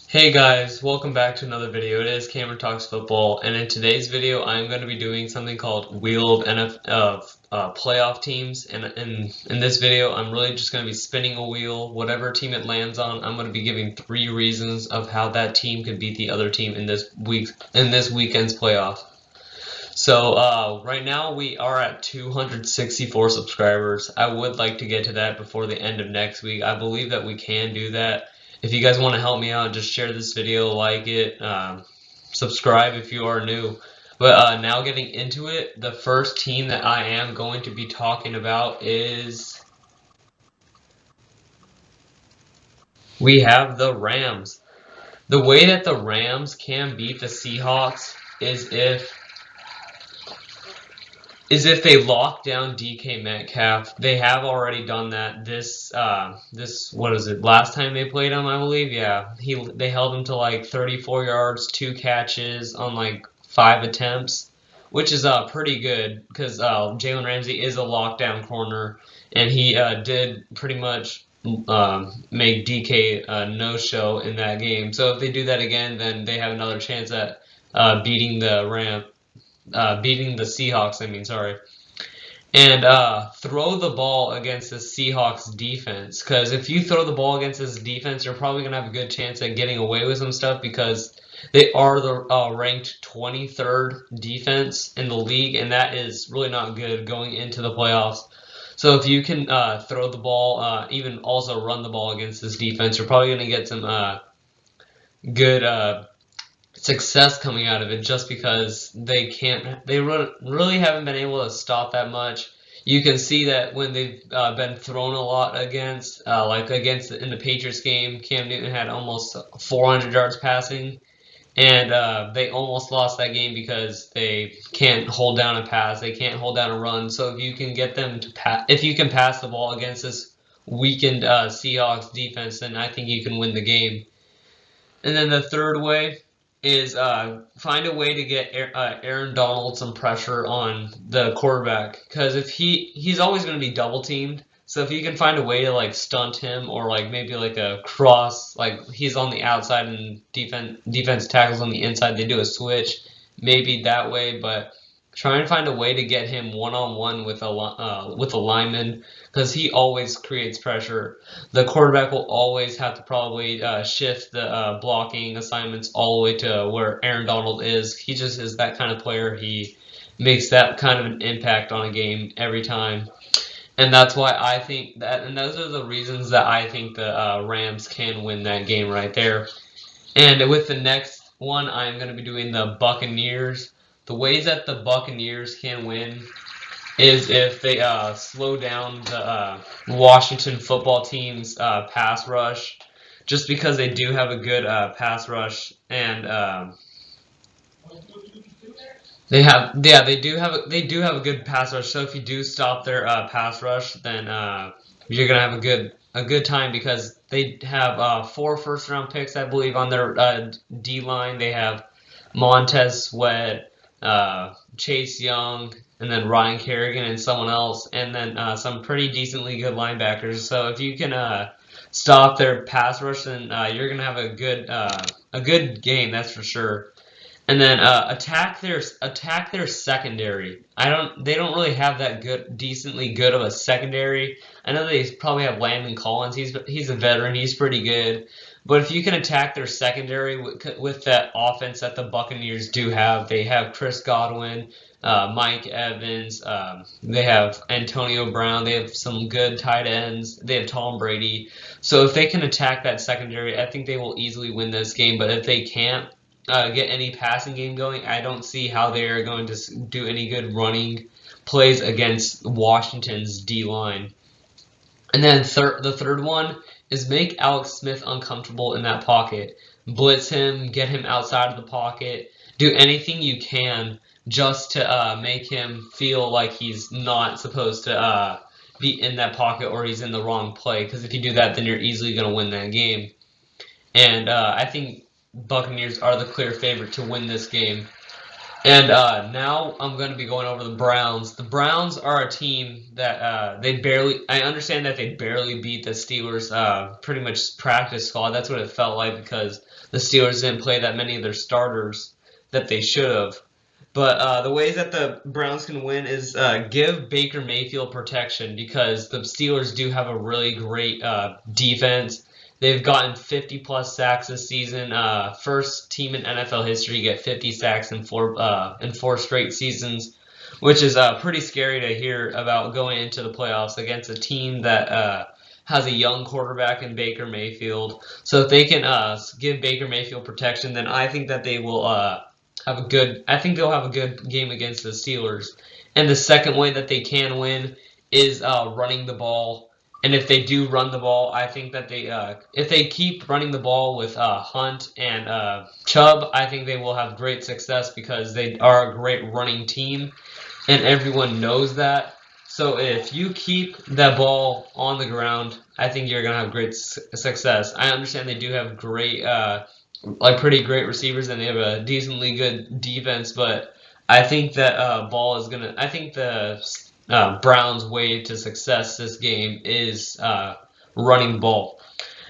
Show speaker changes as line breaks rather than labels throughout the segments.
Hey guys, welcome back to another video. It is Cameron Talks Football, and in today's video, I'm going to be doing something called Wheel of Playoff Teams. And in this video, I'm really just going to be spinning a wheel. Whatever team it lands on, I'm going to be giving 3 reasons of how that team could beat the other team in this weekend's playoff. So right now we are at 264 subscribers. I would like to get to that before the end of next week. I believe that we can do that. If you guys want to help me out, just share this video, like it, subscribe if you are new. But now getting into it, the first team that I am going to be talking about is we have the Rams. The way that the Rams can beat the Seahawks is if they lock down DK Metcalf. They have already done that. This what is it? Last time they played him, I believe. Yeah, they held him to like 34 yards, 2 catches on like 5 attempts, which is pretty good because Jalen Ramsey is a lockdown corner, and he did pretty much make DK no show in that game. So if they do that again, then they have another chance at beating the Seahawks. Sorry. And throw the ball against the Seahawks defense, because if you throw the ball against this defense, you're probably gonna have a good chance at getting away with some stuff because they are the ranked 23rd defense in the league, and that is really not good going into the playoffs. So if you can throw the ball, even also run the ball against this defense, you're probably gonna get some good success coming out of it, just because they really haven't been able to stop that much. You can see that when they've been thrown a lot against, in the Patriots game, Cam Newton had almost 400 yards passing, and they almost lost that game because they can't hold down a pass, they can't hold down a run. So if you can get them to if you can pass the ball against this weakened Seahawks defense, then I think you can win the game. And then the third way is find a way to get Aaron Donald some pressure on the quarterback, because if he's always going to be double teamed. So if you can find a way to like stunt him, or like maybe like a cross, like he's on the outside and defense tackles on the inside, they do a switch, maybe that way. But try and find a way to get him one-on-one with a lineman, because he always creates pressure. The quarterback will always have to probably shift the blocking assignments all the way to where Aaron Donald is. He just is that kind of player. He makes that kind of an impact on a game every time. And that's why I think that, and those are the reasons that I think the Rams can win that game right there. And with the next one, I'm going to be doing the Buccaneers. The ways that the Buccaneers can win is if they slow down the Washington football team's pass rush, just because they do have a good pass rush, and they do have a good pass rush. So if you do stop their pass rush, then you're gonna have a good time, because they have 4 first-round picks, I believe, on their D line. They have Montez Sweat, Chase Young, and then Ryan Kerrigan and someone else, and then some pretty decently good linebackers. So if you can stop their pass rush, then you're gonna have a good game, that's for sure. And then attack their secondary. They don't really have that decently good of a secondary. I know they probably have Landon Collins. He's a veteran. He's pretty good. But if you can attack their secondary with that offense that the Buccaneers do have, they have Chris Godwin, Mike Evans, they have Antonio Brown, they have some good tight ends, they have Tom Brady. So if they can attack that secondary, I think they will easily win this game. But if they can't get any passing game going, I don't see how they are going to do any good running plays against Washington's D line. And then the third one is make Alex Smith uncomfortable in that pocket. Blitz him, get him outside of the pocket, do anything you can just to make him feel like he's not supposed to be in that pocket, or he's in the wrong play. Because if you do that, then you're easily going to win that game. And I think Buccaneers are the clear favorite to win this game. And now I'm going to be going over the Browns. The Browns are a team that they barely. I understand that they barely beat the Steelers. Pretty much practice squad. That's what it felt like because the Steelers didn't play that many of their starters that they should have. But the ways that the Browns can win is give Baker Mayfield protection because the Steelers do have a really great defense. They've gotten 50 plus sacks this season. First team in NFL history to get 50 sacks in four straight seasons, which is pretty scary to hear about going into the playoffs against a team that has a young quarterback in Baker Mayfield. So if they can give Baker Mayfield protection, then I think that they will have a good. I think they'll have a good game against the Steelers. And the second way that they can win is running the ball. And if they do run the ball, I think that if they keep running the ball with Hunt and Chubb, I think they will have great success because they are a great running team, and everyone knows that. So if you keep that ball on the ground, I think you're gonna have great success. I understand they do have great, pretty great receivers, and they have a decently good defense, but I think that ball is gonna. I think the Browns' way to success this game is running the ball.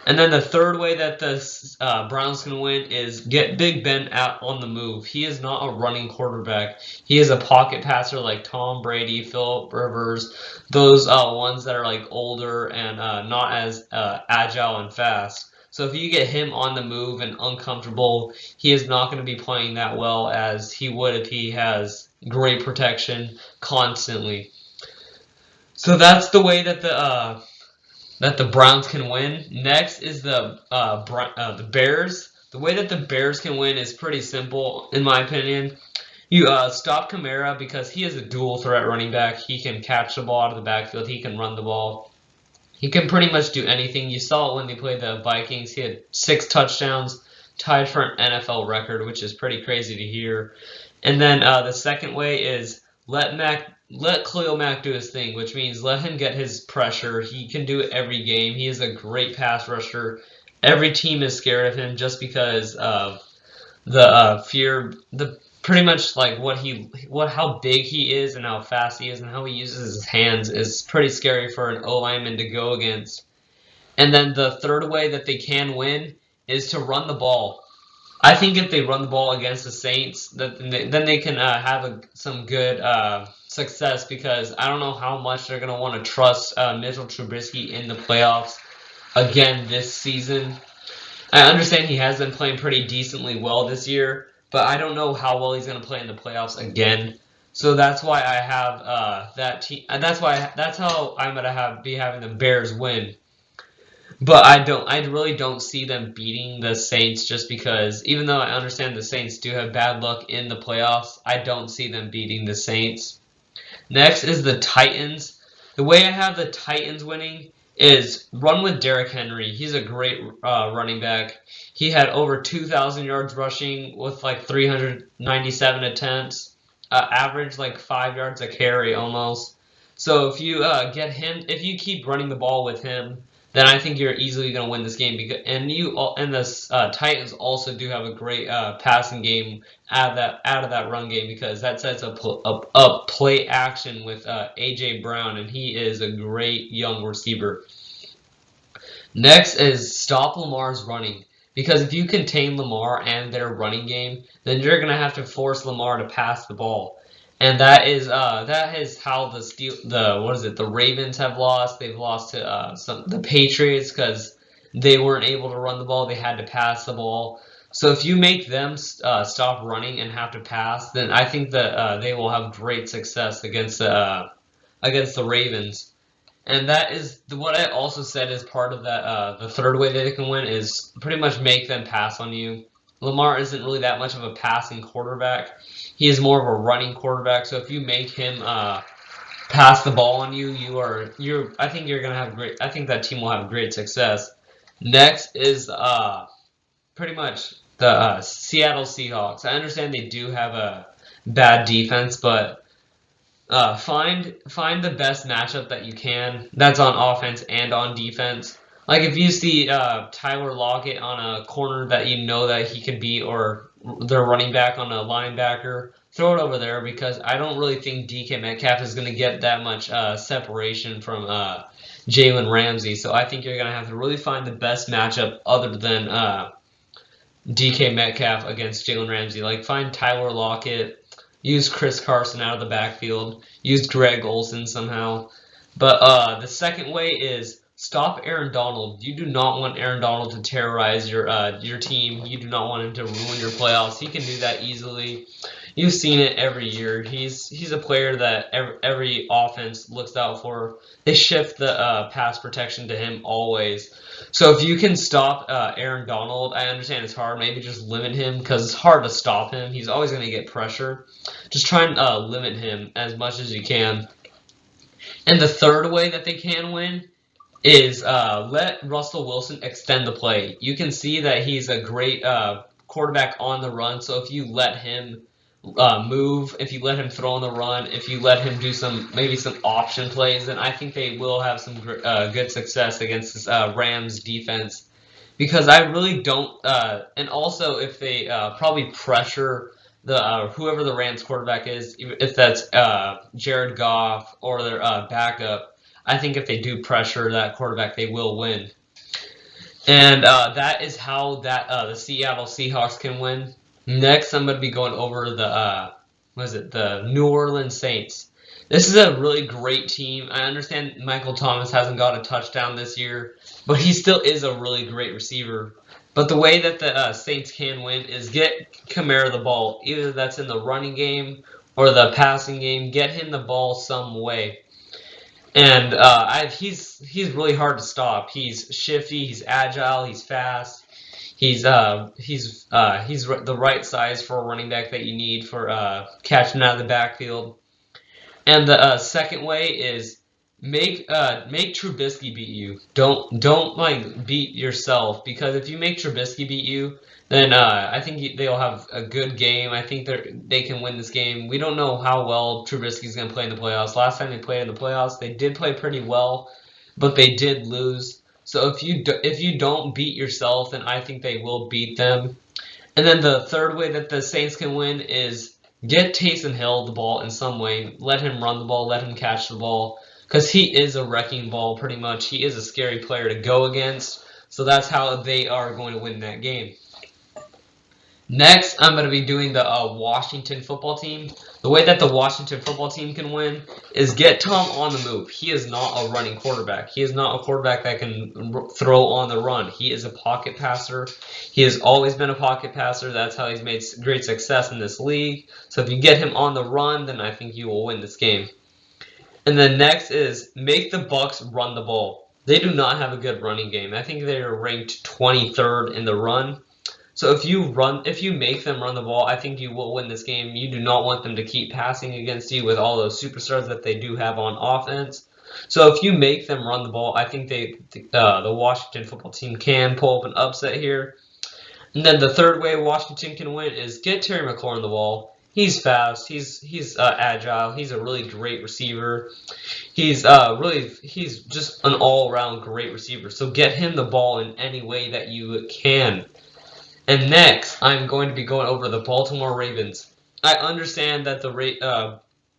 And then the third way that the Browns can win is get Big Ben out on the move. He is not a running quarterback. He is a pocket passer like Tom Brady, Philip Rivers, those ones that are like older and not as agile and fast. So if you get him on the move and uncomfortable, he is not going to be playing that well as he would if he has great protection constantly. So that's the way that the Browns can win. Next is the Bears. The way that the Bears can win is pretty simple, in my opinion. You stop Kamara because he is a dual threat running back. He can catch the ball out of the backfield. He can run the ball. He can pretty much do anything. You saw it when they played the Vikings. He had 6 touchdowns, tied for an NFL record, which is pretty crazy to hear. And then the second way is let Khalil Mack do his thing, which means let him get his pressure. He can do it every game. He is a great pass rusher. Every team is scared of him just because of the fear, the pretty much like how big he is and how fast he is and how he uses his hands is pretty scary for an O lineman to go against. And then the third way that they can win is to run the ball. I think if they run the ball against the Saints, then they can have some good success because I don't know how much they're going to want to trust Mitchell Trubisky in the playoffs again this season. I understand he has been playing pretty decently well this year, but I don't know how well he's going to play in the playoffs again. So that's why I have that team. That's how I'm going to be having the Bears win. But I really don't see them beating the Saints just because, even though I understand the Saints do have bad luck in the playoffs, I don't see them beating the Saints. Next is the Titans. The way I have the Titans winning is run with Derrick Henry. He's a great running back. He had over 2,000 yards rushing with like 397 attempts, average like 5 yards a carry almost. So if you if you keep running the ball with him, then I think you're easily going to win this game. And the Titans also do have a great passing game out of that run game because that sets up play action with AJ Brown, and he is a great young receiver. Next is stop Lamar's running. Because if you contain Lamar and their running game, then you're gonna have to force Lamar to pass the ball, and that is how the Ravens have lost. They've lost to the Patriots because they weren't able to run the ball. They had to pass the ball. So if you make them stop running and have to pass, then I think that they will have great success against the Ravens. And that is what I also said is part of that. The third way that they can win is pretty much make them pass on you. Lamar isn't really that much of a passing quarterback. He is more of a running quarterback. So if you make him pass the ball on you, I think you're gonna have great. I think that team will have great success. Next is pretty much the Seattle Seahawks. I understand they do have a bad defense, but find the best matchup that you can. That's on offense and on defense. Like if you see Tyler Lockett on a corner that you know that he can beat, or their running back on a linebacker. Throw it over there because I don't really think DK Metcalf is going to get that much separation from Jalen Ramsey. So I think you're going to have to really find the best matchup other than DK Metcalf against Jalen Ramsey. Like find Tyler Lockett, use Chris Carson out of the backfield, use Greg Olsen somehow. But the second way is stop Aaron Donald. You do not want Aaron Donald to terrorize your team. You do not want him to ruin your playoffs. He can do that easily. You've seen it every year. He's a player that every offense looks out for. They shift the pass protection to him always. So if you can stop Aaron Donald, I understand it's hard. Maybe just limit him because it's hard to stop him. He's always going to get pressure. Just try and limit him as much as you can. And the third way that they can win is let Russell Wilson extend the play. You can see that he's a great quarterback on the run. So if you let him move, if you let him throw on the run, if you let him do maybe some option plays, then I think they will have some good success against this Rams defense. Because I really don't, and also if they probably pressure the whoever the Rams quarterback is, if that's Jared Goff or their backup, I think if they do pressure that quarterback, they will win. And that is how the Seattle Seahawks can win. Next, I'm going to be going over the New Orleans Saints. This is a really great team. I understand Michael Thomas hasn't got a touchdown this year, but he still is a really great receiver. But the way that the Saints can win is get Kamara the ball. Either that's in the running game or the passing game. Get him the ball some way. And he's really hard to stop. He's shifty. He's agile. He's fast. He's the right size for a running back that you need for catching out of the backfield. And the second way is make Trubisky beat you. Don't like beat yourself, because if you make Trubisky beat you, then I think they'll have a good game. I think they can win this game. We don't know how well Trubisky's going to play in the playoffs. Last time they played in the playoffs, they did play pretty well, but they did lose. So if you don't beat yourself, then I think they will beat them. And then the third way that the Saints can win is get Taysom Hill the ball in some way. Let him run the ball. Let him catch the ball. Because he is a wrecking ball, pretty much. He is a scary player to go against. So that's how they are going to win that game. Next, I'm going to be doing the Washington football team. The way that the Washington football team can win is get Tom on the move. He is not a running quarterback. He is not a quarterback that can throw on the run. He is a pocket passer. He has always been a pocket passer. That's how he's made great success in this league. So if you get him on the run, then I think you will win this game. And then next is make the Bucs run the ball. They do not have a good running game. I think they are ranked 23rd in the run. So if you make them run the ball, I think you will win this game. You do not want them to keep passing against you with all those superstars that they do have on offense. So if you make them run the ball, I think the Washington football team can pull up an upset here. And then the third way Washington can win is get Terry McLaurin the ball. He's fast. He's agile. He's a really great receiver. He's just an all-around great receiver. So get him the ball in any way that you can. And next, I'm going to be going over the Baltimore Ravens. I understand that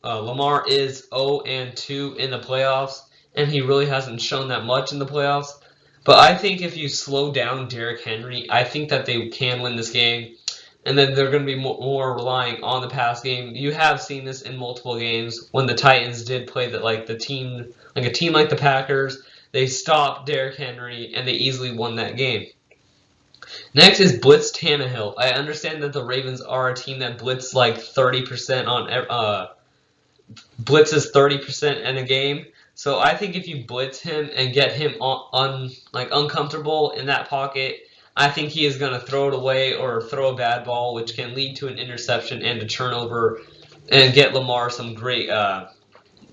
Lamar is 0-2 in the playoffs, and he really hasn't shown that much in the playoffs. But I think if you slow down Derrick Henry, I think that they can win this game. And then they're going to be more relying on the pass game. You have seen this in multiple games when the Titans did play a team like the Packers. They stopped Derrick Henry, and they easily won that game. Next is blitz Tannehill. I understand that the Ravens are a team that blitzes 30% blitzes 30% in a game. So I think if you blitz him and get him uncomfortable in that pocket, I think he is going to throw it away or throw a bad ball, which can lead to an interception and a turnover, and get Lamar some great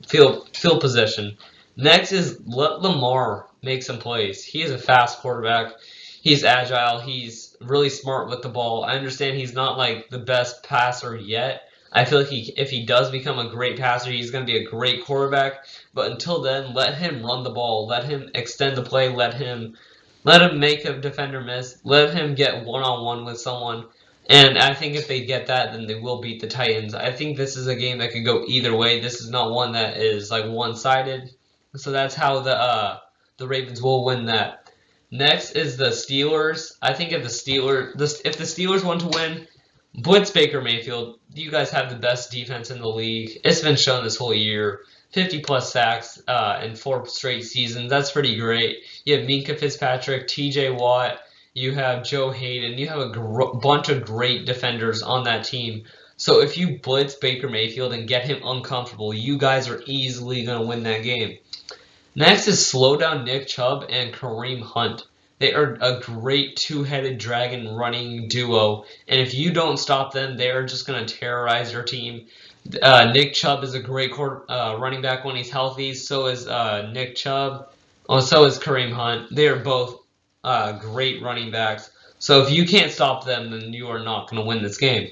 field possession. Next is let Lamar make some plays. He is a fast quarterback. He's agile. He's really smart with the ball. I understand he's not the best passer yet. I feel like if he does become a great passer, he's going to be a great quarterback. But until then, let him run the ball. Let him extend the play. Let him make a defender miss. Let him get one-on-one with someone. And I think if they get that, then they will beat the Titans. I think this is a game that could go either way. This is not one that is like one-sided. So that's how the Ravens will win that. Next is the Steelers. I think if the Steelers want to win, blitz Baker Mayfield. You guys have the best defense in the league. It's been shown this whole year. 50 plus sacks in 4 straight seasons. That's pretty great. You have Minka Fitzpatrick, T.J. Watt. You have Joe Hayden. You have a bunch of great defenders on that team. So if you blitz Baker Mayfield and get him uncomfortable, you guys are easily going to win that game. Next is slow down Nick Chubb and Kareem Hunt. They are a great two-headed dragon running duo, and if you don't stop them, they are just going to terrorize your team. Nick Chubb is a great running back when he's healthy. So is Nick Chubb. Oh, so is Kareem Hunt. They are both great running backs. So if you can't stop them, then you are not going to win this game.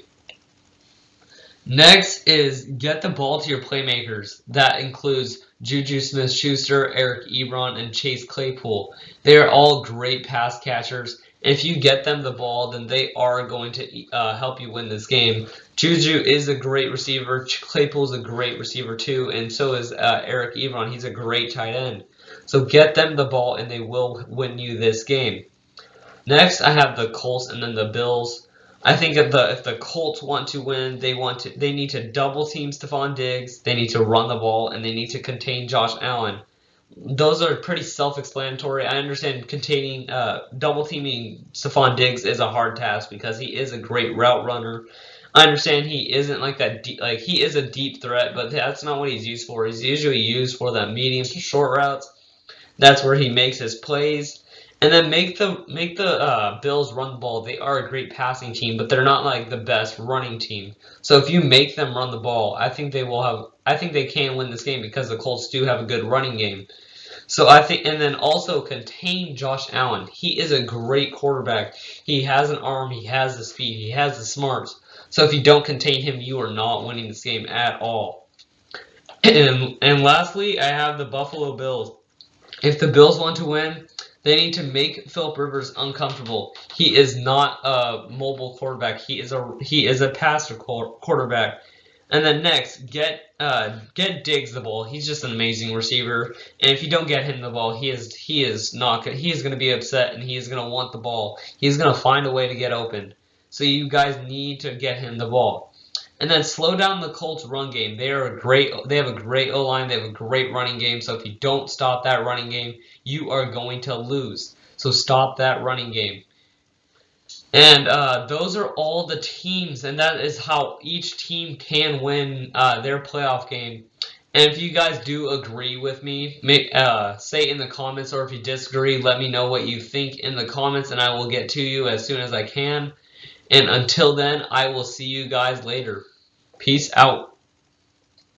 Next is get the ball to your playmakers. That includes Juju Smith-Schuster, Eric Ebron, and Chase Claypool. They are all great pass catchers. If you get them the ball, then they are going to help you win this game. Juju is a great receiver. Claypool is a great receiver too, and so is Eric Ebron. He's a great tight end. So get them the ball, and they will win you this game. Next, I have the Colts and then the Bills. I think if the Colts want to win, they need to double team Stephon Diggs, they need to run the ball, and they need to contain Josh Allen. Those are pretty self-explanatory. I understand double teaming Stephon Diggs is a hard task because he is a great route runner. I understand he isn't like that he is a deep threat, but that's not what he's used for. He's usually used for the medium to short routes. That's where he makes his plays. And then make the Bills run the ball. They are a great passing team, but they're not like the best running team. So if you make them run the ball, I think they can win this game because the Colts do have a good running game. So I think, and then also contain Josh Allen. He is a great quarterback. He has an arm, he has the speed, he has the smarts. So if you don't contain him, you are not winning this game at all. And lastly, I have the Buffalo Bills. If the Bills want to win, they need to make Philip Rivers uncomfortable. He is not a mobile quarterback. He is a passer quarterback. And then next, get Diggs the ball. He's just an amazing receiver. And if you don't get him the ball, he is going to be upset and he is going to want the ball. He's going to find a way to get open. So you guys need to get him the ball. And then slow down the Colts run game. They have a great O-line. They have a great running game. So if you don't stop that running game, you are going to lose. So stop that running game. And those are all the teams, and that is how each team can win their playoff game. And if you guys do agree with me, say in the comments, or if you disagree, let me know what you think in the comments, and I will get to you as soon as I can. And until then, I will see you guys later. Peace out.